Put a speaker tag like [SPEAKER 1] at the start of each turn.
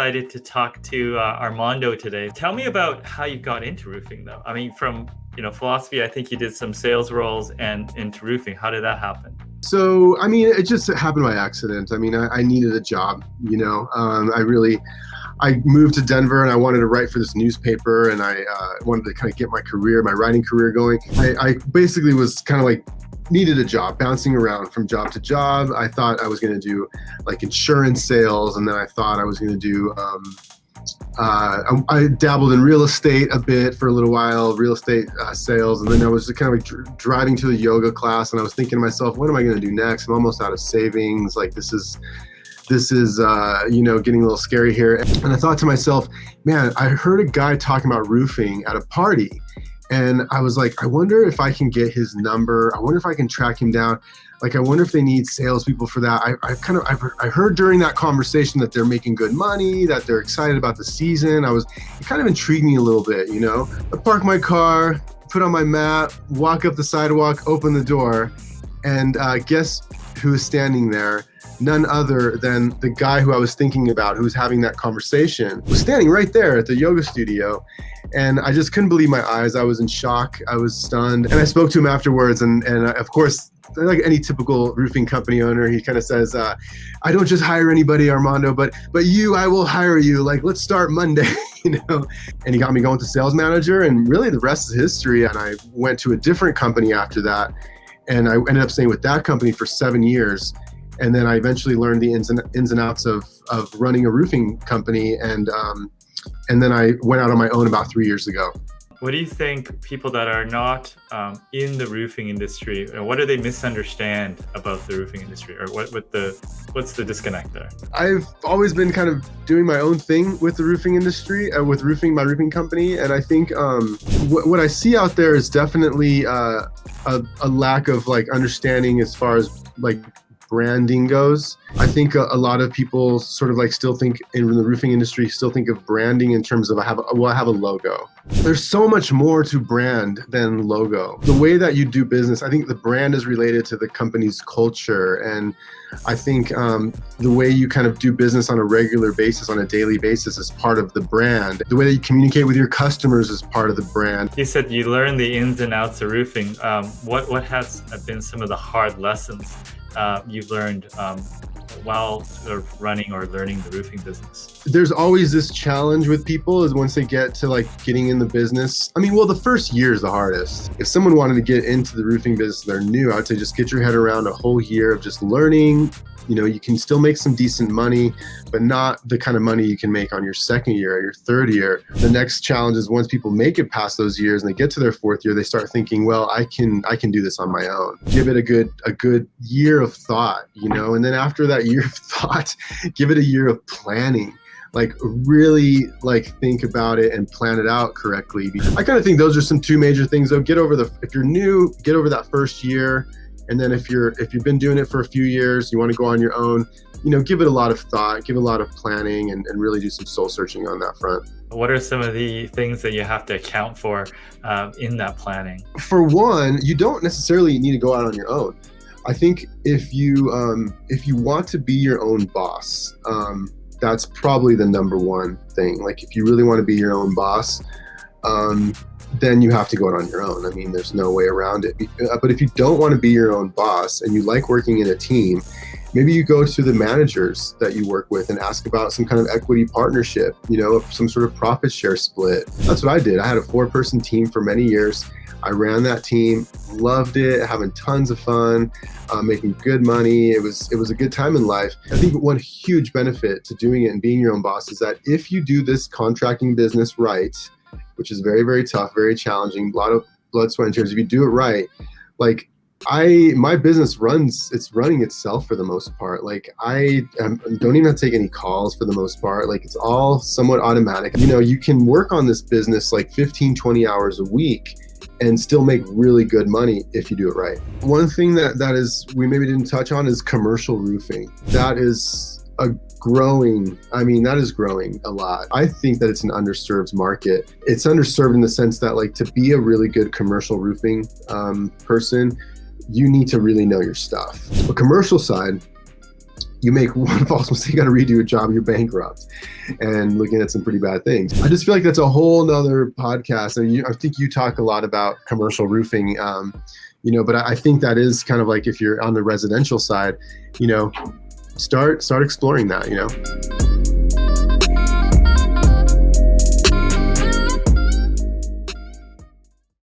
[SPEAKER 1] excited to talk to Armando today. Tell me about how you got into roofing, though. I mean, from philosophy, I think you did some sales roles and into roofing. How did that happen?
[SPEAKER 2] So, I mean, it just happened by accident. I mean, I needed a job, I moved to Denver and I wanted to write for this newspaper, and I wanted to kind of get my writing career going. I basically was kind of like needed a job, bouncing around from job to job. I thought I was going to do like insurance sales, and then I thought I was going to do, I dabbled in real estate a bit for a little while, real estate sales. And then I was just kind of like driving to the yoga class, and I was thinking to myself, what am I going to do next? I'm almost out of savings. Like this is getting a little scary here. And I thought to myself, man, I heard a guy talking about roofing at a party. And I was like, I wonder if I can get his number. I wonder if I can track him down. Like, I wonder if they need salespeople for that. I heard during that conversation that they're making good money, that they're excited about the season. It kind of intrigued me a little bit, I park my car, put on my mat, walk up the sidewalk, open the door, and guess who is standing there? None other than the guy who I was thinking about, who was having that conversation, was standing right there at the yoga studio. And I just couldn't believe my eyes. I was in shock. I was stunned. And I spoke to him afterwards. And of course, like any typical roofing company owner, he kind of says, I don't just hire anybody, Armando, but you, I will hire you. Like, let's start Monday, And he got me going to sales manager, and really the rest is history. And I went to a different company after that. And I ended up staying with that company for 7 years. And then I eventually learned the ins and outs of running a roofing company. And then I went out on my own about 3 years ago.
[SPEAKER 1] What do you think people that are not in the roofing industry, what do they misunderstand about the roofing industry, or what's the disconnect there?
[SPEAKER 2] I've always been kind of doing my own thing with the roofing industry, with my roofing company, and I think what I see out there is definitely a lack of like understanding as far as like branding goes. I think a lot of people sort of like still think in the roofing industry, still think of branding in terms of I have a logo. There's so much more to brand than logo. The way that you do business, I think the brand is related to the company's culture. And I think the way you kind of do business on a regular basis, on a daily basis, is part of the brand. The way that you communicate with your customers is part of the brand.
[SPEAKER 1] You said you learned the ins and outs of roofing. What has been some of the hard lessons you've learned while sort of running or learning the roofing business?
[SPEAKER 2] There's always this challenge with people is once they get to like getting in the business. I mean, well, the first year is the hardest. If someone wanted to get into the roofing business, they're new, I would say just get your head around a whole year of just learning. You can still make some decent money, but not the kind of money you can make on your second year or your third year. The next challenge is once people make it past those years and they get to their fourth year, they start thinking, well, I can do this on my own. Give it a good year of thought, and then after that year of thought, give it a year of planning. Like really like think about it and plan it out correctly. I kind of think those are some two major things though. If you're new, get over that first year. And then if you've been doing it for a few years, you want to go on your own, give it a lot of thought, give it a lot of planning, and really do some soul searching on that front.
[SPEAKER 1] What are some of the things that you have to account for in that planning?
[SPEAKER 2] For one, you don't necessarily need to go out on your own. I think if you want to be your own boss, that's probably the number one thing. Like if you really want to be your own boss, then you have to go out on your own. I mean, there's no way around it. But if you don't want to be your own boss and you like working in a team, maybe you go to the managers that you work with and ask about some kind of equity partnership, some sort of profit share split. That's what I did. I had a 4-person team for many years. I ran that team, loved it, having tons of fun, making good money. It was a good time in life. I think one huge benefit to doing it and being your own boss is that if you do this contracting business right, which is very, very tough, very challenging, a lot of blood, sweat, and tears. If you do it right, like my business it's running itself for the most part. Like I don't even have to take any calls for the most part. Like it's all somewhat automatic. You can work on this business like 15, 20 hours a week and still make really good money if you do it right. One thing that is we maybe didn't touch on is commercial roofing. That is growing a lot. I think that it's an underserved market. It's underserved in the sense that like to be a really good commercial roofing person, you need to really know your stuff. The commercial side, you make one false mistake, you got to redo a job, you're bankrupt, and looking at some pretty bad things. I just feel like that's a whole nother podcast. And I think you talk a lot about commercial roofing, but I think that is kind of like, if you're on the residential side, start exploring that,